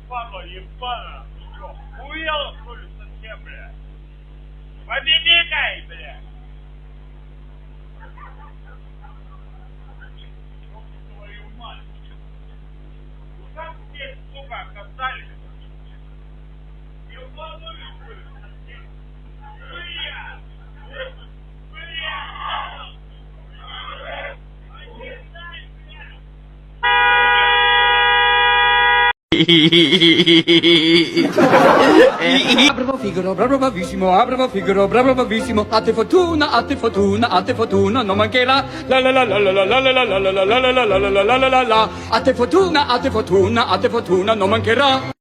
Падла ебана, что, хуела, что ли, совсем, бля? Победикай, бля! Ёб твою мать! Ну как здесь, сука, оказались? Ебанули, что ли, совсем? Бля! Bravo Figaro, bravo bravissimo, bravo Figaro, bravo bravissimo. A te fortuna, a te fortuna, a te fortuna, non mancherà. La la la la la la la la la la la la la la la la la la la. A te fortuna, a te fortuna, a te fortuna, non mancherà.